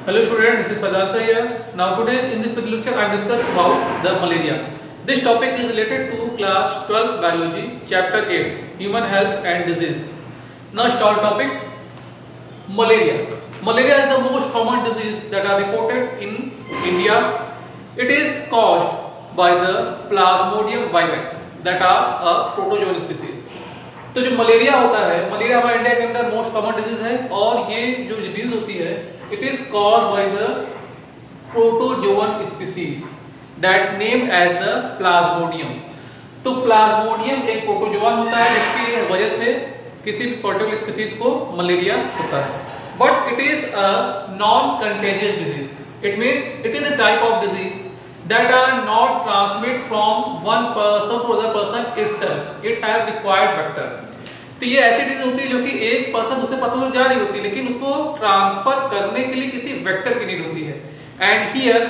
Hello student, this is Fazal sir here. Now today in this lecture I discuss about the malaria. This topic is related to class 12 biology chapter 8 human health and disease. Now start topic malaria. Malaria is the most common disease that are reported in India. It is caused by the Plasmodium vivax that are a protozoan species. तो जो malaria होता है, malaria हमारे India के अंदर most common disease है और ये जो डिजीज होती है it is caused by the protozoan species that name as the plasmodium. तो प्लाज्मोडियम एक प्रोटोजोवन होता है जिसकी वजह से किसी भी पर्टिकुलर स्पीसीज को मलेरिया होता है, but it is a non contagious disease. It means it is a type of disease that are not transmit from one person to other person itself. It has required vector. तो ये ऐसी disease होती है जो कि एक person दूसरे person को जा रही होती है लेकिन उसको ट्रांसफर करने के लिए किसी वेक्टर की नीड होती है। And here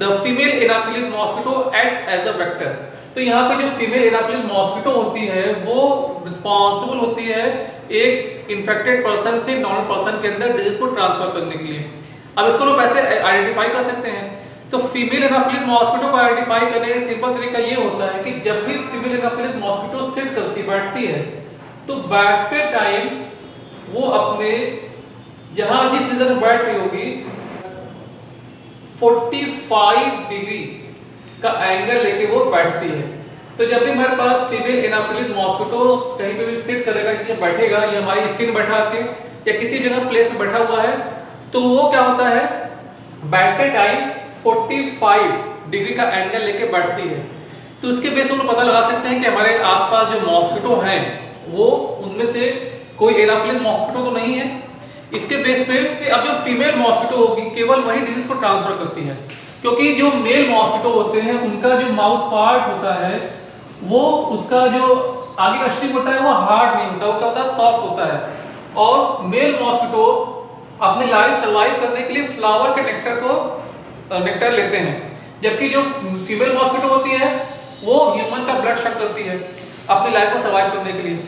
the female anopheles mosquito acts as a vector. तो यहाँ पे जो फीमेल एनाफिलिस मॉस्किटो होती है वो रिस्पॉन्सिबल होती है एक इन्फेक्टेड पर्सन से नॉर्मल पर्सन के अंदर डिजीज को ट्रांसफर करने के लिए। अब इसको लोग ऐसे आइडेंटिफाई कर सकते हैं। तो फीमेल एनाफिलिस मॉस्किटो को आइडेंटिफाई करने का सिंपल तरीका ये होता है कि जब भी फीमेल एनाफिलिस मॉस्किटो सिट करती बैठती है तो बैठते टाइम वो अपने जहां जिस रीजन में बैठ रही होगी 45 डिग्री का एंगल लेके वो बैठती है। तो जब भी हमारे पास फीमेल एनाफिलिस मॉस्किटो कहीं पे भी सिट करेगा या बैठेगा या हमारी स्किन बैठा के या किसी जगह प्लेस में बैठा हुआ है तो वो क्या होता है बैठते टाइम 45 डिग्री का एंगल लेके बैठती है। तो इसके बेस पर पता लगा सकते हैं कि हमारे आसपास जो मॉस्किटो हैं वो उनमें से कोई एनाफिलिस मॉस्किटो तो नहीं है। इसके बेस पे कि अब जो फीमेल मॉस्किटो होगी केवल वही डिजीज को ट्रांसफर करती है, क्योंकि जो मेल मॉस्किटो होते हैं उनका जो माउथ पार्ट होता है वो उसका जो आगे का स्ट्रिंग होता है वो हार्ड नहीं होता, वो क्या होता है सॉफ्ट होता है। और मेल मॉस्किटो अपनी लाइफ सर्वाइव करने के लिए फ्लावर के नेक्टर लेते हैं, जबकि जो फीमेल मॉस्किटो होती है वो ह्यूमन का ब्लड शक करती है अपनी लाइफ को सर्वाइव करने के लिए।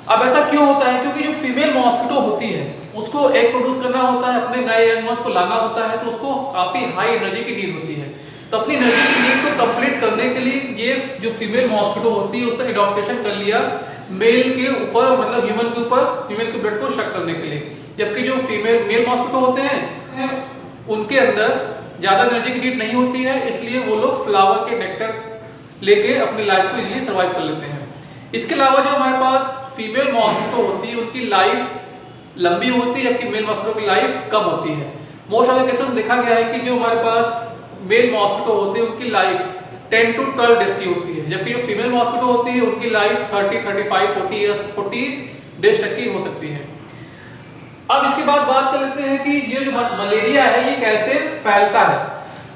अब ऐसा क्यों होता है? क्योंकि जो फीमेल मॉस्किटो होती है उसको एग प्रोड्यूस करना होता है, अपने नए यंग वंस को लाना होता है, तो उसको काफी हाई एनर्जी की नीड होती है। तो अपनी एनर्जी की नीड को कंप्लीट करने के लिए ये जो फीमेल मॉस्किटो होती है उसने एडॉप्टेशन कर लिया मेल के ऊपर, मतलब ह्यूमन के ऊपर, ह्यूमन के ब्लड को शक करने के लिए। जबकि जो मेल मॉस्किटो होते हैं उनके अंदर ज्यादा एनर्जी की नीड नहीं होती है, इसलिए वो लोग फ्लावर के नेक्टर लेके अपनी लाइफ को इजीली सर्वाइव कर लेते हैं। इसके अलावा जो हमारे पास फीमेल मॉस्किटो होती है उनकी लाइफ लंबी होती है जबकि मेल मॉस्किटो की लाइफ कम होती है। मोस्ट ऑफ द केसेस में देखा गया है कि जो हमारे पास मेल मॉस्किटो होती है उनकी लाइफ 10 to 12 डेज की होती है, जबकि जो फीमेल मॉस्किटो होती है उनकी लाइफ 30, 35, 40 डेज तक की हो सकती है। अब इसके बाद बात कर लेते हैं कि ये जो मलेरिया है ये कैसे फैलता है।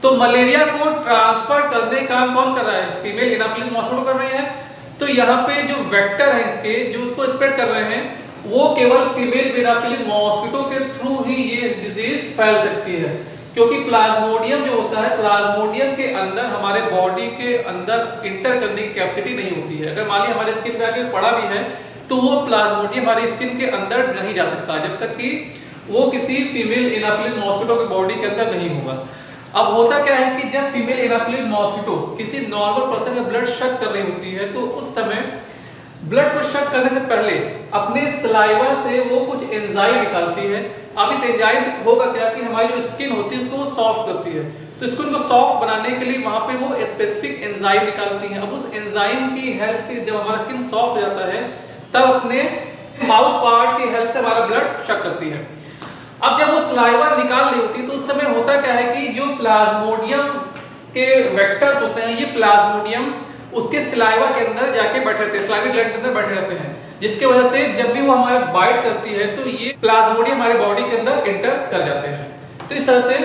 तो मलेरिया को ट्रांसफर करने का कौन कर रहा है? फीमेल एनाफिलिस मॉस्किटो कर रही है। तो यहाँ पे जो वेक्टर है इसके जो उसको स्प्रेड कर रहे हैं वो केवल फीमेल एनाफिलिस मॉस्किटो के थ्रू ही ये डिजीज फैल सकती है, क्योंकि प्लाज्मोडियम जो होता है प्लाज्मोडियम के अंदर हमारे बॉडी के अंदर इंटर करने की कैपेसिटी नहीं होती है। अगर मान लिया हमारे स्किन पे आके पड़ा भी है तो वो प्लाज्मोडियम हमारी स्किन के अंदर नहीं जा सकता जब तक कि वो किसी फीमेल एनाफिलिस मॉस्किटो की बॉडी के अंदर नहीं होगा। अब होता क्या है कि जब फीमेल एनाफिलिस मॉस्किटो किसी नॉर्मल पर्सन का ब्लड शक कर रही होती है तो उस समय ब्लड को शक करने से पहले अपने सलाइवा से वो कुछ एंजाइम निकालती है। अब इस एंजाइम से होगा क्या कि हमारी जो स्किन होती है उसको वो सॉफ्ट करती है। तो स्किन को सॉफ्ट बनाने के लिए वहां पे वो स्पेसिफिक एंजाइम निकालती है। अब उस एंजाइम की हेल्प से जब हमारा स्किन सॉफ्ट हो जाता है तब अपने माउथ पार्ट की हेल्प से हमारा ब्लड शक करती है। अब जब वो सलाइवा निकाल रही होती है तो उस समय होता क्या है कि जो प्लाज्मोडियम के वेक्टर्स होते हैं ये प्लाज्मोडियम उसके सलाइवा के अंदर जाके बैठे रहते हैं, सलाइवा ग्लैंड के अंदर बैठे रहते हैं, जिसके वजह से जब भी वो हमारे बाइट करती है तो ये प्लाज्मोडियम हमारे बॉडी के अंदर एंटर कर जाते हैं। तो इस तरह से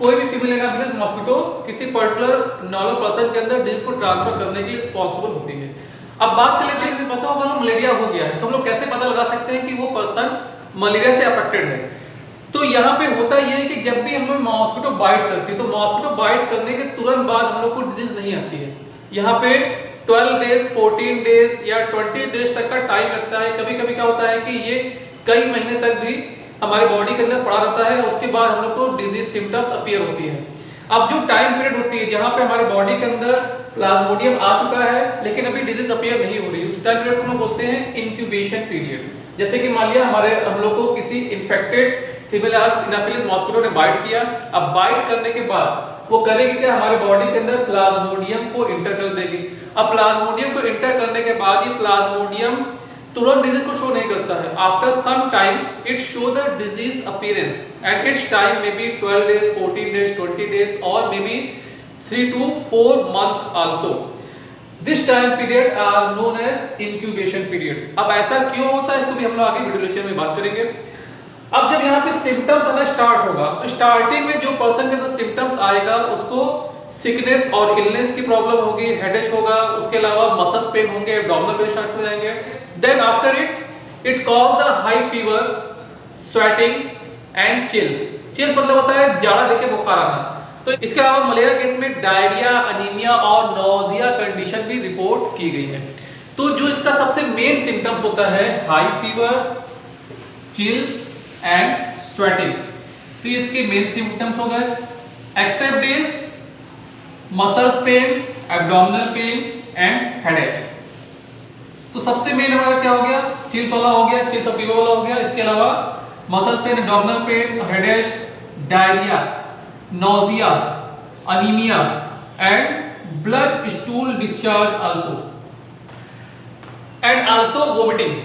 कोई भी फीमेल एनाफिलिस मॉस्किटो किसी पर्टिकुलर नॉर्मल पर्सन के अंदर डिजीज को ट्रांसफर करने के लिए रिस्पॉन्सिबल होती है। अब बात कर लेते हैं कि बच्चा को मलेरिया हो गया है तो हम लोग कैसे पता लगा सकते हैं कि वो पर्सन मलेरिया से अफेक्टेड है। तो यहाँ पे होता यह है कि जब भी हमें मॉस्किटो बाइट करती है तो मॉस्किटो बाइट करने के तुरंत बाद हम लोग को डिजीज नहीं आती है। यहाँ पे 12 डेज, 14 डेज या 20 डेज तक का टाइम लगता है। कभी कभी क्या होता है कि ये कई महीने तक भी हमारे बॉडी के अंदर पड़ा रहता है, उसके बाद हम लोग को डिजीज सिम्टम्स अपीयर होती है। अब जो टाइम पीरियड होती है जहाँ पे हमारे बॉडी के अंदर प्लाज्मोडियम आ चुका है लेकिन अभी डिजीज अपीयर नहीं हो रही, उस टाइम पीरियड को हम बोलते हैं इंक्यूबेशन पीरियड। जैसे कि मान लिया हम लोग को किसी इन्फेक्टेड फीमेल एनाफिलिस मॉस्किटो ने बाइट किया, अब बाइट करने के बाद वो करेगी क्या, हमारे बॉडी के अंदर प्लाज्मोडियम को इंटर कर देगी। अब प्लाज्मोडियम को इंटर करने के बाद ये प्लाज्मोडियम तुरंत डिजीज को शो नहीं करता है। After some time it show the disease appearance and its time may be 12 days, 14 days, 20 days और may be 3 to 4 months also. This time period are known as incubation period. अब ऐसा क्यों होता है इसको भी हम लोग आगे वीडियो लेक्चर में बात करेंगे। अब जब यहाँ पे सिम्टम्स आना स्टार्ट होगा तो स्टार्टिंग में जो पर्सन के अंदर सिम्टम्स आएगा उसको सिकनेस और इलनेस की प्रॉब्लम होगी, हेडेक होगा, उसके अलावा मसल्स पेन होंगे, एब्डोमिनल पेन स्टार्ट हो जाएंगे। Then after it cause the high fever, sweating and chills. Chills मतलब होता है जाड़ा देके बुखार आना। तो इसके अलावा मलेरिया केस में डायरिया, अनीमिया और नोजिया कंडीशन भी रिपोर्ट की गई है। तो जो इसका सबसे मेन सिम्टम्स होता है high fever, chills and sweating, तो इसके मेन सिम्टम्स हो गए। Except this muscles pain, abdominal pain and headache. तो सबसे मेन हमारा क्या हो गया, चिल्स वाला हो गया, चिल्स और फीवर वाला हो गया। इसके अलावा muscles pain, abdominal pen, headache, diarrhoea, nausea, anaemia and blood stool discharge also and also vomiting.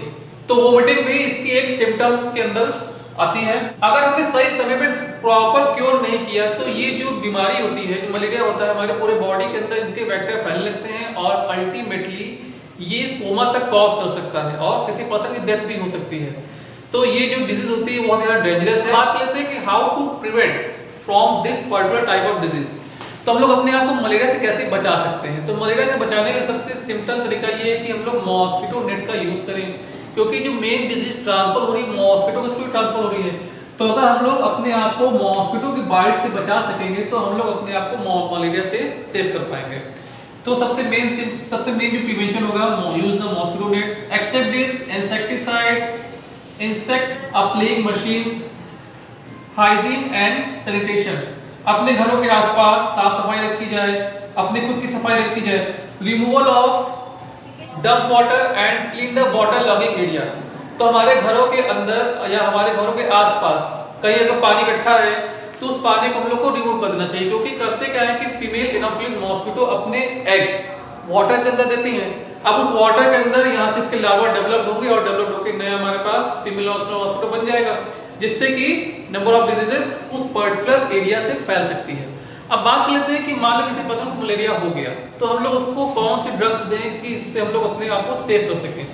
तो वोमिटिंग भी इसकी एक सिम्टम्स के अंदर आती है। अगर हमने सही समय पे प्रॉपर क्योर नहीं किया तो ये जो बीमारी होती है, जो मलेरिया होता है, हमारे पूरे बॉडी के अंदर इसके वेक्टर फैलने लगते हैं और अल्टीमेटली ये कोमा तक कॉज कर सकता है और किसी पर्सन की डेथ भी हो सकती है। तो ये जो डिजीज होती है बहुत ज्यादा डेंजरस है। बात लेते हैं कि how to prevent from this particular type of disease. तो हम लोग अपने आप को मलेरिया से कैसे बचा सकते हैं। तो मलेरिया से बचाने का सबसे सिंपल तरीका ये है कि हम लोग मॉस्किटो नेट का यूज करें, क्योंकि जो मेन डिजीज ट्रांसफर हो रही है मॉस्किटो के थ्रू ट्रांसफर हो रही है। तो अगर हम लोग अपने आप को मॉस्किटो की बाइट से बचा सकेंगे तो हम लोग अपने आप को मलेरिया से सेव कर पाएंगे। तो सबसे मेन जो प्रिवेंशन होगा, use the mosquito net, except this insecticides, insect applying machines, hygiene and sanitation. अपने घरों के आसपास साफ सफाई रखी जाए, अपने खुद की सफाई रखी जाए, removal of dump water and clean the water logging area. तो हमारे घरों के अंदर या हमारे घरों के आसपास कहीं अगर पानी इकट्ठा है तो उस पानी को हम लोग को रिमूव कर देना चाहिए, क्योंकि करते क्या है कि फीमेल एनाफिलिस मॉस्किटो अपने एग वाटर के अंदर देती हैं। अब उस वाटर के अंदर यहाँ से इसके लार्वा डेवलप होंगे और डेवलप होकर नया हमारे पास फीमेल मॉस्किटो बन जाएगा, जिससे कि नंबर ऑफ डिजीजेस उस पर्टिकुलर एरिया से फैल सकती है। अब बात लेते हैं कि मान लो किसी पर्सन को मलेरिया हो गया तो हम लोग उसको कौन सी ड्रग्स दें कि इससे हम लोग अपने आप को सेव कर सकें।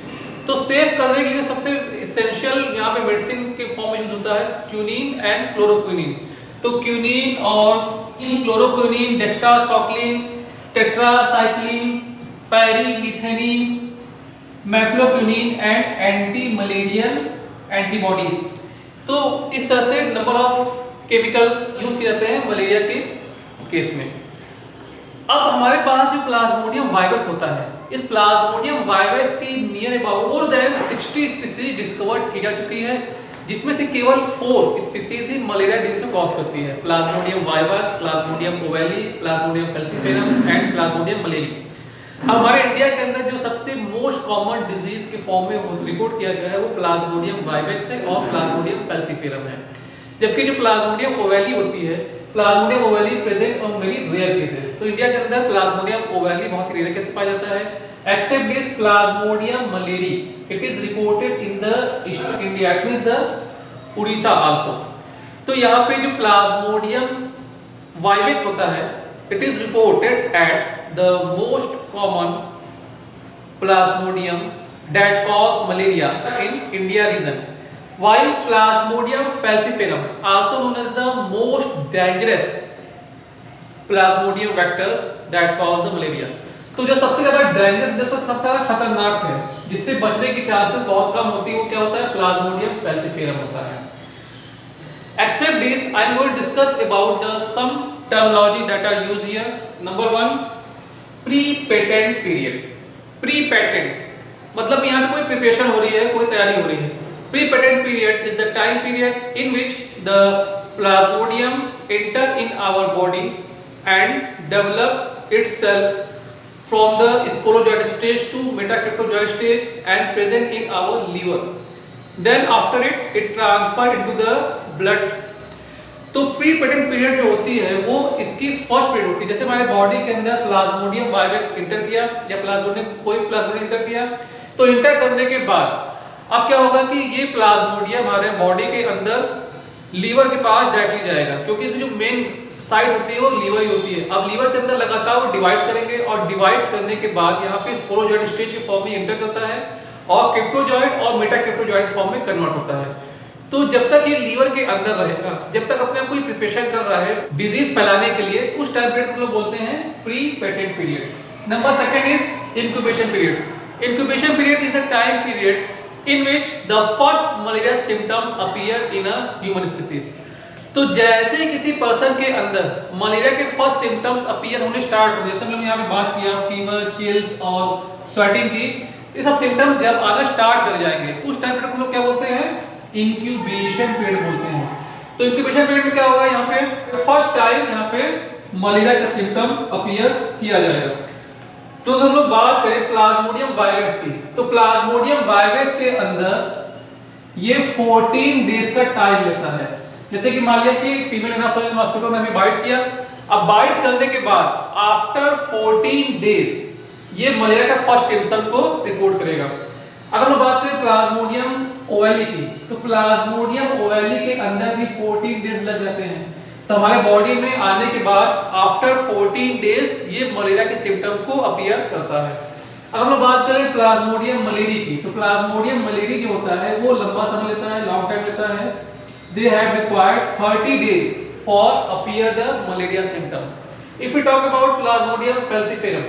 तो सेव करने के लिए सबसे इसेंशियल यहाँ पे मेडिसिन के फॉर्म में यूज होता है क्यूनिन एंड क्लोरोक्विनिन। तो क्यूनिन और chloroquine, doxycycline, tetracycline, pyrimethamine, mefloquine and anti malarial antibodies. तो इस तरह से नंबर ऑफ केमिकल्स यूज किए जाते हैं मलेरिया के केस में। अब हमारे पास जो प्लाज्मोडियम वाइवस होता है, इस प्लाज्मोडियम वाइवस की near about more than 60 species discovered की जा चुकी है, जिसमें से केवल 4 स्पीसीज ही मलेरिया डिजीज को कॉज करती है। Plasmodium vivax, Plasmodium ovale, Plasmodium falciparum and Plasmodium malariae. हमारे इंडिया के अंदर जो सबसे मोस्ट कॉमन डिजीज के फॉर्म में रिपोर्ट किया गया है वो प्लाज्मोडियम वाइवस है और प्लाज्मोडियम फैल्सिफेरम है। जबकि जो प्लाज्मोडियम ओवेली होती है, plasmodium ovale present on very rare cases. तो इंडिया के अंदर प्लाज्मोडियम ओवेली बहुत ही रेयर केस पाया जाता है। Except this plasmodium malariae, it is reported in the eastern India, it means the Orissa also. तो यहाँ पे जो प्लाज्मोडियम वाइवस होता है, it is reported at the most common plasmodium that cause malaria in India region, while Plasmodium falciparum also known as the most dangerous Plasmodium vectors that cause the malaria। तो जो सबसे ज्यादा dangerous, जो सबसे ज्यादा खतरनाक है, जिससे बचने की चांसेस बहुत कम होती है, वो क्या होता है, Plasmodium falciparum होता है। Except this, I am going to discuss about some terminology that are used here. Number 1, pre-patent period। Pre patent मतलब यहाँ पे कोई प्रिपरेशन हो रही है, कोई तैयारी हो रही है, Pre-patent period is the time period in which the plasmodium enter in our body and develop itself from the sporozoite stage to metacryptozoite stage and present in our liver. Then after it transfer into the blood. तो pre patent period जो होती है वो इसकी first period होती है। जैसे हमारे बॉडी के अंदर प्लाज्मोडियम वाइवेक्स इंटर किया या प्लाज्मोडियम कोई प्लाज्मोडियम इंटर किया, तो इंटर करने के बाद अब क्या होगा कि ये प्लाज्मोडियम हमारे बॉडी के अंदर लीवर के पास डायरेक्टली जाएगा, क्योंकि इसकी जो मेन साइड होती है वो लीवर ही होती है। अब लीवर के अंदर लगातार वो डिवाइड करेंगे और डिवाइड करने के बाद यहाँ पे स्पोरोजॉइट स्टेज के फॉर्म में इंटर करता है और क्रिप्टोजॉइट और मेटाक्रिप्टोजॉइट फॉर्म में कन्वर्ट होता है। तो जब तक ये लीवर के अंदर रहेगा, जब तक अपने आप कोई प्रिपरेशन कर रहा है डिजीज फैलाने के लिए, उस टाइम पीरियड को लोग बोलते हैं pre patent period. Number second is incubation period. Incubation period is the time period in which the first malaria symptoms appear in a human species. तो जैसे किसी पर्सन के अंदर मलेरिया के फर्स्ट सिम्टम्स अपीयर होने स्टार्ट हो, जैसे हम लोग यहाँ पे बात किया फीवर, चिल्स और स्वेटिंग की, ये सब सिम्टम जब आना स्टार्ट कर जाएंगे तो उस टाइम पीरियड को लोग क्या बोलते हैं? इंक्यूबेशन पीरियड बोलते हैं। तो इंक्यूबेशन पीरियड में क्या होगा? यहाँ पे फर्स्ट टाइम यहाँ पे मलेरिया का सिम्टम्स अपीयर किया जाएगा। तो अगर हम लोग बात करें प्लाज्मोडियम वाइवेक्स की, तो प्लाज्मोडियम वाइवेक्स के अंदर ये 14 डेज का टाइम लेता है। जैसे कि मान लिया कि फीमेल एनाफिलिस मॉस्किटो ने हमें बाइट किया, अब बाइट करने के बाद आफ्टर 14 डेज ये मलेरिया का फर्स्ट सिम्टम को रिपोर्ट करेगा। अगर हम बात करें प्लाज्मोडियम ओवेली की, तो प्लाज्मोडियम ओवेली के अंदर भी 14 डेज लग जाते हैं। तो हमारे बॉडी में आने के बाद आफ्टर 14 डेज ये मलेरिया के सिम्टम्स को अपीयर करता है। अगर हम बात करें प्लाज्मोडियम मलेरी की, तो प्लाज्मोडियम मलेरी जो होता है वो लंबा समय लेता है, लॉन्ग टाइम लेता है। They have required 30 days for appear the malaria symptoms. If we talk about plasmodium falciparum,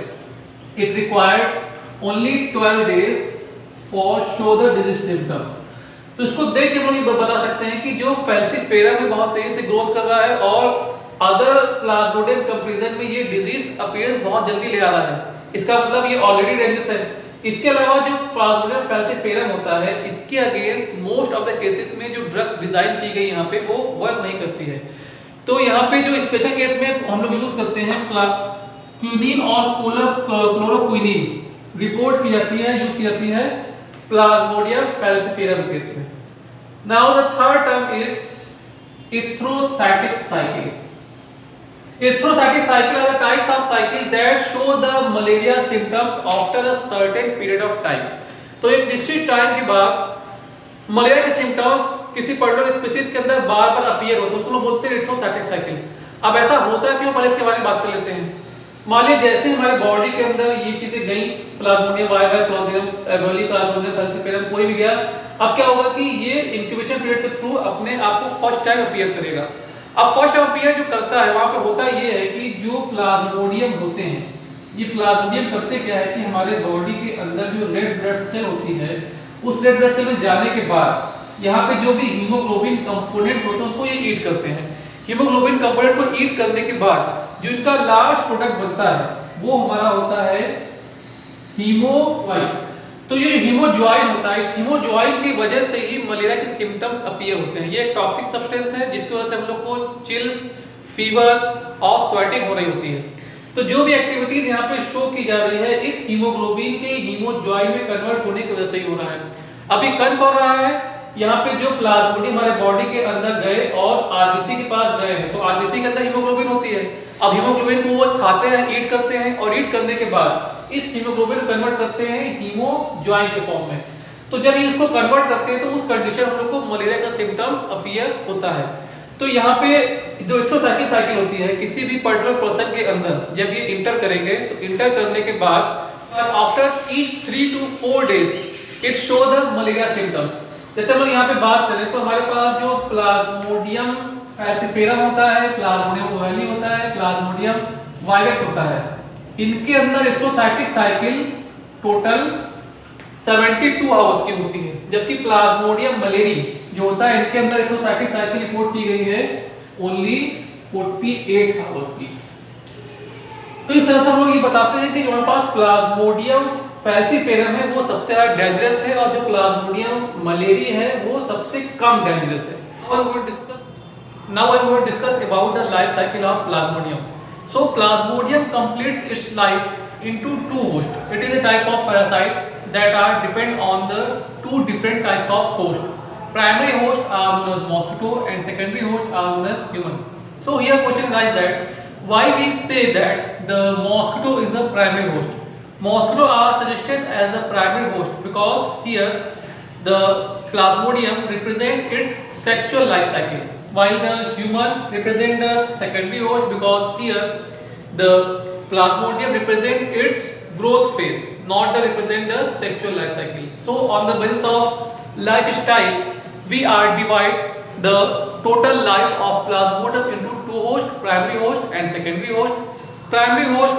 it required only 12 days for show the disease symptoms. तो इसको देख के हम लोग बता सकते हैं कि जो फैल्सिफेरम में बहुत तेजी से ग्रोथ कर रहा है और अदर प्लाज्मोडियम कंपैरिजन में ये डिजीज अपीयरेंस बहुत जल्दी ले आ रहा है, इसका मतलब ये ऑलरेडी डेंजरस है। इसके अलावा जो प्लाज्मोडियम फैल्सिफेरम होता है, इसके against most of the cases में जो ड्रग्स डिजाइन की गई यहाँ पे वो वर्क नहीं करती है। तो यहाँ पे जो स्पेशल केस में हम लोग यूज करते हैं क्विनिन और क्लोरोक्विनिन रिपोर्ट की जाती है, यूज की जाती है प्लाज्मोडियम फैल्सिफेरम केस में। Now the third term is erythrocytic cycle. Erythrocytic cycle are the types of cycle that show the malaria symptoms after a certain period of time। तो एक निश्चित टाइम के बाद मलेरिया के सिम्टम्स किसी particular species के अंदर बार बार अपीयर होते हैं, उसको लोग बोलते हैं इथ्रोसाइटिक साइकिल। अब ऐसा होता क्यों, पहले इसके बारे में बात कर लेते हैं। मान लीजिए जैसे हमारे बॉडी के अंदर ये चीजें गई, Plasmodium vivax, Plasmodium ovale, Plasmodium falciparum कोई भी गया, अब क्या होगा कि ये इंक्यूबेशन पीरियड के थ्रू अपने आप को फर्स्ट टाइम अपीयर करेगा। अब फर्स्ट अपीयर जो करता है वहां पे होता ये है कि जो प्लाज्मोडियम होते हैं, ये प्लाज्मोडियम करते क्या है कि हमारे बॉडी के अंदर जो रेड ब्लड सेल होती है, उस रेड ब्लड सेल में जाने के बाद यहाँ पे जो भी हीमोग्लोबिन कंपोनेंट होते हैं उसको ये ईट करते हैं। हीमोग्लोबिन कंपोनेंट को ईट करने के बाद जो इनका लास्ट प्रोडक्ट बनता है वो हमारा होता है हीमोग्लोबिन। तो ये हीमोजॉइन होता है, इस हीमोजॉइन की वजह से ही मलेरिया के सिम्टम्स अपीयर होते हैं। ये एक टॉक्सिक सब्सटेंस है जिसकी वजह से हम लोग को चिल्स, फीवर और स्वेटिंग हो रही होती है। तो जो भी एक्टिविटीज यहाँ पे शो की जा रही है इस हीमोग्लोबिन के हीमोजॉइन में कन्वर्ट होने की वजह से ही हो रहा है। अभी कल कर रहा है यहाँ पे जो प्लाज्मोडियम हमारे बॉडी के अंदर गए और आरबीसी के पास गए हैं, तो आरबीसी के अंदर हीमोग्लोबिन होती है। अब हीमोग्लोबिन को वो खाते हैं, ईट करते हैं और ईट करने के बाद इस हीमोग्लोबिन कन्वर्ट करते हैं हीमोजॉइन के फॉर्म में। तो जब ये इसको कन्वर्ट करते हैं तो उस कंडीशन हम लोग को मलेरिया का सिम्टम्स अपीयर होता है। तो यहाँ पे जो इथ्रोसाइटिक साइकिल होती है किसी भी पर्टिकुलर पर्सन के अंदर जब ये इंटर करेंगे, तो इंटर करने के बाद after each 3 to 4 days it show the malaria symptoms. जैसे हम लोग यहाँ पे बात करें तो हमारे पास जो प्लाज्मोडियम फैल्सिफेरम होता है, प्लाज्मोडियम ओवेली होता है, प्लाज्मोडियम वाइवेक्स होता है, इनके अंदर इथ्रोसाइटिक साइकिल टोटल 72 आवर्स की होती है, जबकि प्लाज्मोडियम मलेरी जो होता है इनके अंदर इथ्रोसाइटिक साइकिल रिपोर्ट की गई है ओनली 48 आवर्स की। तो इस तरह से हम लोग ये बताते हैं कि हमारे पास प्लाज्मोडियम फैल्सीफेरम है वो सबसे ज्यादा डेंजरस है और जो प्लाज्मोडियम मलेरी है वो सबसे कम डेंजरस है। Now I'm going to discuss about the life cycle of Plasmodium. So Plasmodium completes its life into two hosts. It is a type of parasite that are depend on the two different types of host. Primary host are known as mosquito and secondary host are known as human. So here question is that why we say that the mosquito is the primary host. Mosquito are suggested as the primary host because here the Plasmodium represent its sexual life cycle, while the human represent the secondary host because here the Plasmodium represent its growth phase, not the represent the sexual life cycle. So on the basis of lifestyle, we are divide the total life of Plasmodium into two host, primary host and secondary host. Primary host,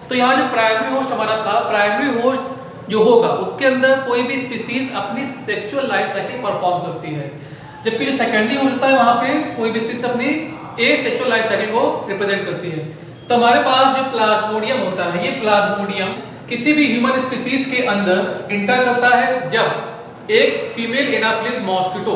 तो यहाँ जो primary host हमारा था, primary host जो होगा उसके अंदर कोई भी स्पीसीज अपनी सेक्सुअल लाइफ साइकिल परफॉर्म करती है, जबकि जो सेकेंडरी होस्ट है वहाँ पे कोई भी स्पीसीज अपनी सेक्सुअल लाइफ साइकिल को रिप्रेजेंट करती है। तो हमारे पास जो प्लाज्मोडियम होता है, ये प्लाज्मोडियम किसी भी ह्यूमन स्पीसीज के अंदर इंटर करता है जब एक फीमेल एनाफिलिस मॉस्किटो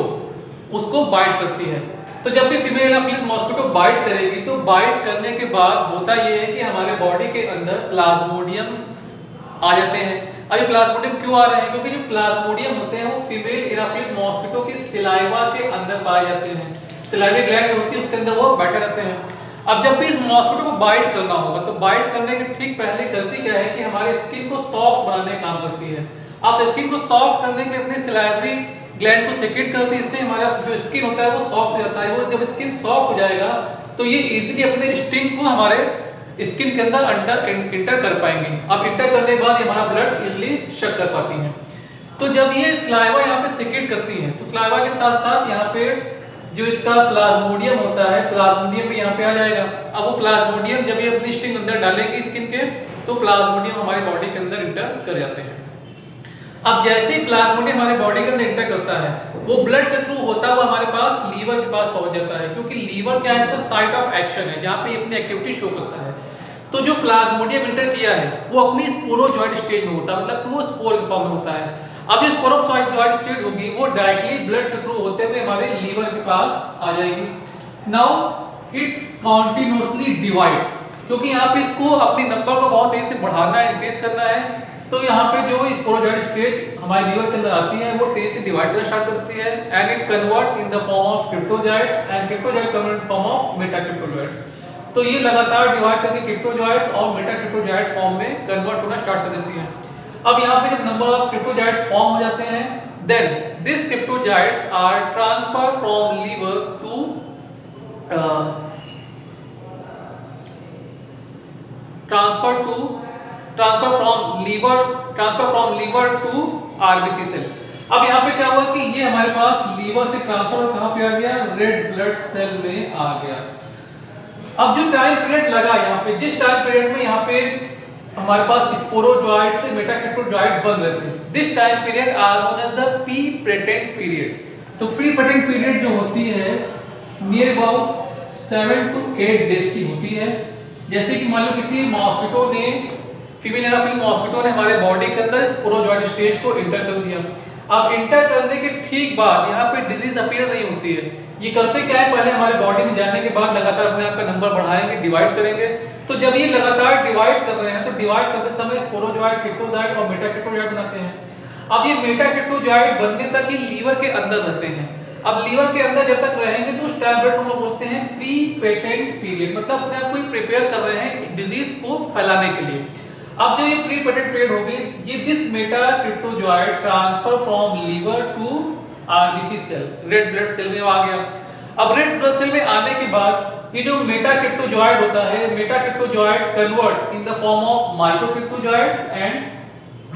उसको बाइट करती है। तो जब भी फीमेल एनाफिलिस मॉस्किटो बाइट करेगी तो बाइट करने के बाद होता ये है कि हमारे बॉडी के अंदर प्लाज्मोडियम आ जाते हैं। अब ये प्लाज्मोडियम क्यों आ रहे हैं? क्योंकि जो प्लाज्मोडियम होते हैं वो फीमेल एनाफिलिस मॉस्किटो के सिलाइवा के अंदर पाए जाते हैं। सिलाइवा ग्लैंड होती है उसके अंदर वो बैठे रहते हैं। अब जब भी इस मॉस्किटो को बाइट करना होगा तो बाइट करने के ठीक पहले करती क्या है कि हमारे स्किन को सॉफ्ट बनाने का काम करती है। अब स्किन को सॉफ्ट करने के लिए अपने सिलाइवरी ग्लैंड को सेक्रेट करती है, इससे हमारा जो स्किन होता है वो सॉफ्ट हो जाता है। वो जब स्किन सॉफ्ट हो जाएगा तो ये इजीली अपने स्टिंग को हमारे स्किन के अंदर इंटर कर पाएंगे। अब इंटर करने के बाद हमारा ब्लड इजीली शक कर पाती है। तो जब ये स्लाइवा यहाँ पे सेक्रेट करती है तो स्लाइवा के साथ साथ यहाँ पे जो इसका प्लाज्मोडियम होता है, प्लाज्मोडियम भी यहाँ पे आ जाएगा। अब वो प्लाज्मोडियम जब ये अपनी स्टिंग अंदर डालेंगे स्किन के तो प्लाज्मोडियम हमारे बॉडी के अंदर इंटर कर जाते हैं। अब जैसे ही प्लाज्मोडियम हमारे बॉडी के अंदर इंटर करता है वो ब्लड के थ्रू होता हुआ हमारे पास लीवर के पास पहुंच जाता है, क्योंकि लीवर क्या है, इसका साइट ऑफ एक्शन है जहाँ पे अपनी एक्टिविटी शो करता है। तो जो प्लाज्मोडियम इंटर किया है वो अपनी स्पोरोजॉइड स्टेज में होता है, मतलब वो स्पोर के फॉर्म में होता है। अब जो स्पोरोजॉइड स्टेज होगी वो डायरेक्टली ब्लड के थ्रू होते हुए हमारे लीवर के पास आ जाएगी। नाउ इट कॉन्टिन्यूसली डिवाइड, क्योंकि यहाँ पे इसको अपनी नंबर को बहुत तेजी से बढ़ाना है, इंक्रीज करना है। तो यहाँ पे जो स्पोरोजॉइड स्टेज हमारे लीवर के अंदर आती है वो तेजी से डिवाइड करना स्टार्ट करती है and it convert in the form of cryptozoites and cryptozoite convert in form of metacryptozoites. तो ये लगातार डिवाइड करके क्रिप्टोजॉइड्स और मेटाक्रिप्टोजॉइड फॉर्म में कन्वर्ट होना स्टार्ट कर देती है। अब यहाँ पे जब नंबर ऑफ क्रिप्टोजॉइड्स फॉर्म हो जाते हैं then this cryptozoites are transfer from liver to transfer from liver to RBC cell. अब यहाँ पे क्या हुआ कि ये हमारे पास लीवर से ट्रांसफर कहाँ पे आ गया, रेड ब्लड सेल में आ गया। अब जो टाइम पीरियड लगा यहाँ पे, जिस टाइम पीरियड में यहाँ पे हमारे पास स्पोरोजॉइड से मेटाक्रिप्टोजॉइड बन रहे थे, this time period are known as the pre patent period. तो प्री पेटेंट पीरियड जो होती है नियर अबाउट 7 to 8 डेज की होती है। जैसे कि मान लो किसी मॉस्किटो ने, फीमेल एनाफिलिस मॉस्किटो ने हमारे बॉडी के अंदर स्पोरोजॉइड स्टेज को इंटर कर दिया। अब इंटर करने के ठीक बाद यहाँ पे डिजीज अपीयर नहीं होती है। ये करते क्या है, पहले हमारे बॉडी में जाने के बाद लगातार अपने आप का नंबर बढ़ाएंगे, डिवाइड करेंगे। तो जब ये लगातार डिवाइड कर रहे हैं तो डिवाइड करते समय स्पोरोजॉइड, क्रिप्टोजॉइड और मेटाक्रिप्टोजॉइड बनाते हैं। अब ये मेटाक्रिप्टोजॉइड बनने तक ही लीवर के अंदर रहते हैं। अब लीवर के अंदर जब तक रहेंगे तो उस टाइम पीरियड को बोलते हैं प्री पेटेंट पीरियड, मतलब अपने आप को प्रिपेयर कर रहे हैं डिजीज को फैलाने के लिए। अब जो ये प्री पेटेंट पीरियड होगी, ये this metacryptozoite transfer from liver to RBC cell, red blood cell में आ गया। अब रेड ब्लड सेल में आने के बाद ये जो मेटाक्रिप्टोजॉइड होता है, metacryptozoite convert in the form of microcryptozoite and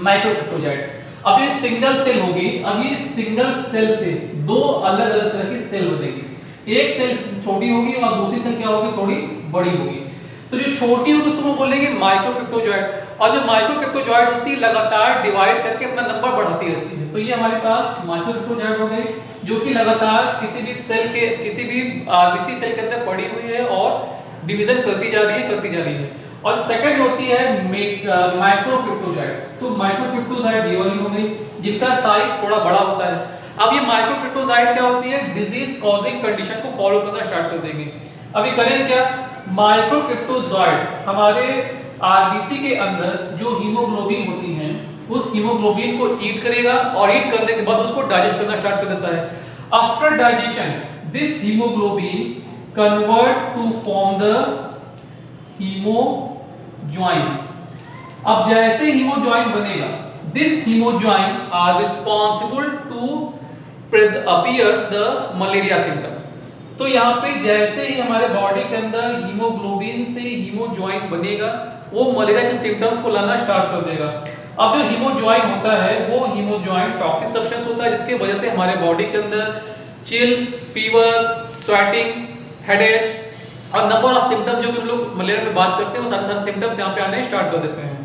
microcryptozoite. अब ये सिंगल सेल होगी। अब ये सिंगल सेल से दो अलग अलग तरह की सेल बनेगी। एक सेल छोटी होगी और दूसरी सेल क्या होगी, थोड़ी बड़ी होगी। तो जो छोटी होगी उसको बोलेंगे माइक्रोक्रिप्टोजॉइड, और जो माइक्रोक्रिप्टोजॉइड होती है लगातार डिवाइड करके अपना नंबर बढ़ाती रहती है। तो ये हमारे पास माइक्रोक्रिप्टोजॉइड हो गए जो कि लगातार किसी भी सेल के, किसी भी आरबीसी सेल के अंदर पड़ी हुई है और डिवीजन करती जा रही है। और सेकंड होती है माइक्रोक्रिप्टोजाइट। तो माइक्रोक्रिप्टोजाइट ये वाली हो गई जिनका साइज थोड़ा बड़ा होता है। अब ये माइक्रोक्रिप्टोजाइट क्या होती है, डिजीज कॉजिंग कंडीशन को फॉलो करना स्टार्ट कर देंगे। अभी करेंगे क्या, माइक्रोक्रिप्टोजाइट हमारे आरबीसी के अंदर जो हीमोग्लोबिन होती हैं उस हीमोग्लोबिन को ईट करेगा और ईट करने के बाद उसको डाइजेस्ट करना स्टार्ट कर देता है। After digestion this haemoglobin convert to form the haemozoin. अब जैसे हीमोजॉइन बनेगा, this haemozoin are responsible to appear the malaria symptoms. तो यहाँ पे जैसे ही हमारे बॉडी के अंदर हीमोग्लोबिन से हीमोजॉइन बनेगा वो मलेरिया के सिम्टम्स को लाना स्टार्ट कर देगा। अब जो हीमोजॉइन होता है वो हीमोजॉइन टॉक्सिक सब्सटेंस होता है जिसके वजह से हमारे बॉडी के अंदर चिल्स, फीवर, स्वेटिंग, हेडेक और नंबर ऑफ सिम्टम्स जो कि हम लोग मलेरिया में बात करते हैं वो सारे सिम्टम्स यहाँ पे आने स्टार्ट कर देते हैं।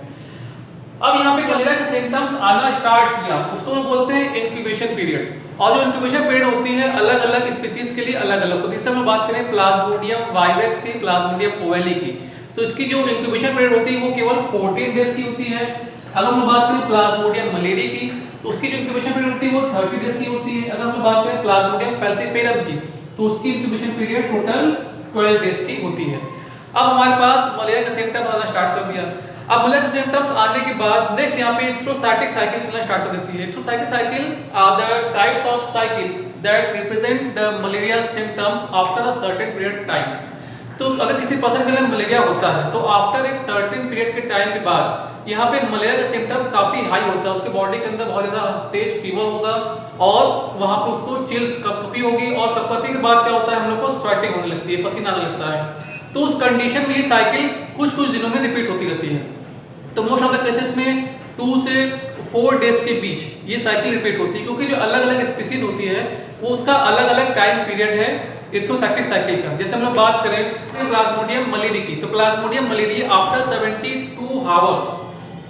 अब यहाँ पे मलेरिया के सिम्टम्स आना स्टार्ट किया, उसको हम बोलते हैं इंक्यूबेशन पीरियड। और जो इंक्यूबेशन पीरियड होती है अलग अलग स्पीसीज के लिए अलग अलग होती है। जैसे हम बात करें प्लाज्मोडियम वाइवेक्स की, प्लाज्मोडियम ओवेली की, तो इसकी जो इंक्यूबेशन पीरियड होती है वो केवल 14 डेज की होती है। अगर हम बात करें प्लाज्मोडियम मलेरी की तो उसकी जो इंक्यूबेशन पीरियड होती है वो 30 डेज की होती है। अगर हम बात करें प्लाज्मोडियम फैल्सिफेरम की तो उसकी इंक्यूबेशन पीरियड टोटल 12 डेज की होती है। अब हमारे पास मलेरिया के सिम्टम्स आना स्टार्ट कर दिया। अब मलेरिया के सिम्टम्स आने के बाद नेक्स्ट यहाँ पे इलेक्ट्रोसाइटिक साइकिल चलना स्टार्ट कर देती है। Erythrocytic cycle are the types of cycle that represent the malaria symptoms after a certain period time. तो अगर किसी पर्सन के लिए मलेरिया होता है तो आफ्टर एक सर्टेन पीरियड के टाइम के बाद यहाँ पे मलेरिया के सिम्टम्स काफी हाई होता है, उसके बॉडी के अंदर बहुत ज्यादा तेज फीवर होगा और वहां पे उसको चिल्स, कपकपी होगी और कपकपी के बाद क्या होता है हम लोग को स्वेटिंग होने लगती है, पसीना आने लगता है। तो उस कंडीशन में ये साइकिल कुछ कुछ दिनों में रिपीट होती रहती है। तो मोस्ट ऑफ द केसेस में 2 से 4 डेज के बीच ये साइकिल रिपीट होती है क्योंकि जो अलग अलग स्पीसीज होती है वो उसका अलग अलग टाइम पीरियड है इलेक्ट्रोसाइटिक साइकिल का। जैसे हम लोग बात करें प्लाज्मोडियम मलेरी की तो प्लाज्मोडियम मलेरी आफ्टर 72 आवर्स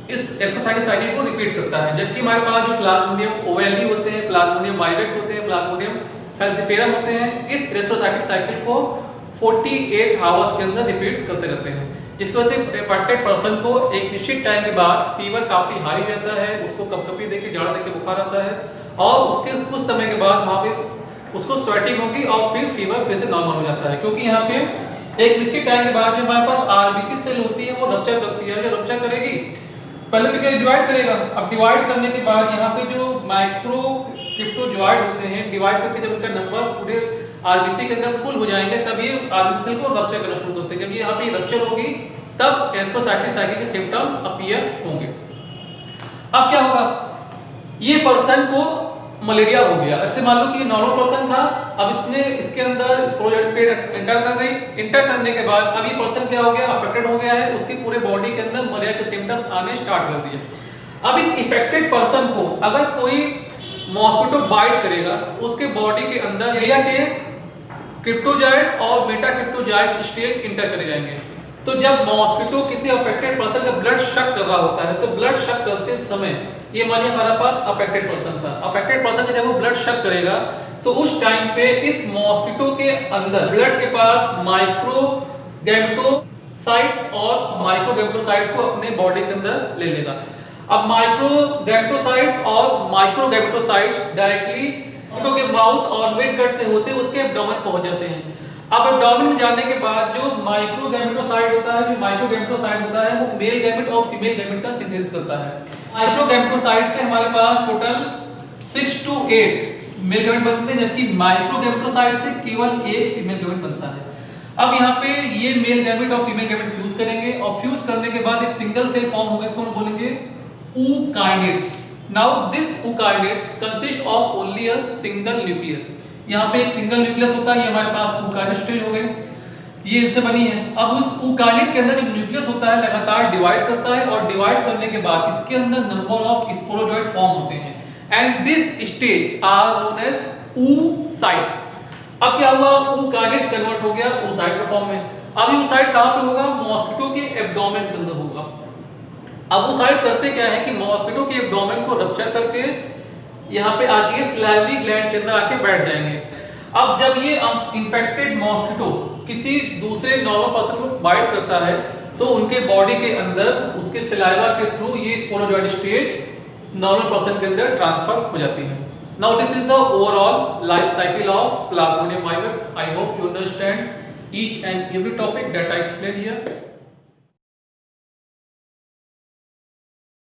इस इलेक्ट्रोसाइटिक साइकिल को रिपीट करता है। जबकि हमारे पास जो प्लाज्मोडियम ओवेली होते हैं, प्लाज्मोडियम वाइवेक्स होते हैं, प्लाज्मोडियम फैल्सिफेरम होते हैं, इस इलेक्ट्रोसाइटिक साइकिल को 48 आवर्स के अंदर रिपीट करते रहते हैं, जिसकी वजह से अफेक्टेड पर्सन को एक निश्चित टाइम के बाद फीवर काफी हाई रहता है, उसको कपकपी देके, जाड़ा देके बुखार आता है और उसके कुछ समय के बाद वहां पे उसको स्वेटिंग होगी और फिर फीवर फिर से नॉर्मल हो जाता है। क्योंकि यहाँ पे एक निश्चित टाइम के बाद जो हमारे पास आरबीसी सेल होती है वो रप्चर करती है। जो रप्चर करेगी पहले तो क्या डिवाइड करेगा। अब डिवाइड करने के बाद यहाँ पे जो माइक्रो क्रिप्टोजॉइड होते हैं डिवाइड करके जब उनका नंबर पूरे आरबीसी के अंदर फुल हो जाएंगे तब ये आरबीसी सेल को रप्चर करना शुरू करते हैं। जब ये यहाँ पे रप्चर होगी तब इलेक्ट्रोसाइटिक साइकिल के सिम्टम्स अपीयर होंगे। अब क्या होगा, ये पर्सन को मलेरिया हो गया। ऐसे मान लो कि नॉर्मल पर्सन था, अब इसने इसके अंदर स्पोरोजाइट्स एंटर कर गई। एंटर करने के बाद अब ये पर्सन क्या हो गया, अफेक्टेड हो गया है, उसकी पूरे बॉडी के अंदर मलेरिया के सिम्टम्स आने स्टार्ट कर दिए। अब इस इफेक्टेड पर्सन को अगर कोई मॉस्किटो बाइट करेगा उसके बॉडी के अंदर मलेरिया के क्रिप्टोजाइट्स और बेटा क्रिप्टोजाइट्स स्टेज इंटर करे जाएंगे। तो जब मॉस्किटो किसी अफेक्टेड पर्सन का ब्लड शक कर रहा होता है तो ब्लड शक करते समय ये मानिए हमारे पास अफेक्टेड पर्सन था, अफेक्टेड पर्सन का जब वो ब्लड शक करेगा तो उस टाइम पे इस मॉस्किटो के अंदर ब्लड के पास माइक्रो गैमेटोसाइट्स और माइक्रो गैमेटोसाइट को अपने बॉडी के अंदर ले लेगा। अब माइक्रो गैमेटोसाइट्स और माइक्रो गैमेटोसाइट्स डायरेक्टली मॉस्किटो के माउथ और वेट गट से होते उसके एब्डोमेन पहुंच जाते हैं। अब एब्डोमेन में जाने के बाद जो माइक्रो गैमेटोसाइट होता है, जो माइक्रो गैमेटोसाइट होता है वो मेल गैमेट और फीमेल गैमेट का सिंथेसिस करता है। माइक्रो गैमेटोसाइट से हमारे पास टोटल 6 to 8 मेल गैमेट बनते हैं, जबकि माइक्रो गैमेटोसाइट से केवल एक फीमेल गैमेट बनता है। अब यहाँ पे ये मेल गैमेट और फीमेल गैमेट फ्यूज करेंगे और फ्यूज करने के बाद एक सिंगल सेल फॉर्म होगा, इसको हम बोलेंगे ookinets। Now this ookinets consist of only a single nucleus. यहाँ पे एक सिंगल न्यूक्लियस होता है, ये हमारे पास ookinet स्टेज हो गए, ये इनसे बनी है। अब उस ookinete के अंदर जो न्यूक्लियस होता है लगातार डिवाइड करता है और डिवाइड करने के बाद इसके अंदर नंबर ऑफ स्पोरोजॉइड फॉर्म होते हैं and this stage are known as oocytes। अब क्या हुआ, ookinete कन्वर्ट हो गया oocyte के फॉर्म में। अब ये oocyte कहाँ पे होगा, मॉस्किटो के एब्डोमेन के अंदर होगा। अब oocyte करते क्या है कि मॉस्किटो के एब्डोमेन को रप्चर करके यहाँ पे आके सलाइवरी ग्लैंड के अंदर आके बैठ जाएंगे। अब जब ये इन्फेक्टेड मॉस्किटो किसी दूसरे नॉर्मल पर्सन को बाइट करता है तो उनके बॉडी के अंदर उसके सलाइवा के थ्रू ये स्पोनोजॉइड स्टेज नॉर्मल पर्सन के अंदर ट्रांसफर हो जाती है। Now this is the overall life cycle of Plasmodium vivax. I hope you understand each and every topic that I explained here.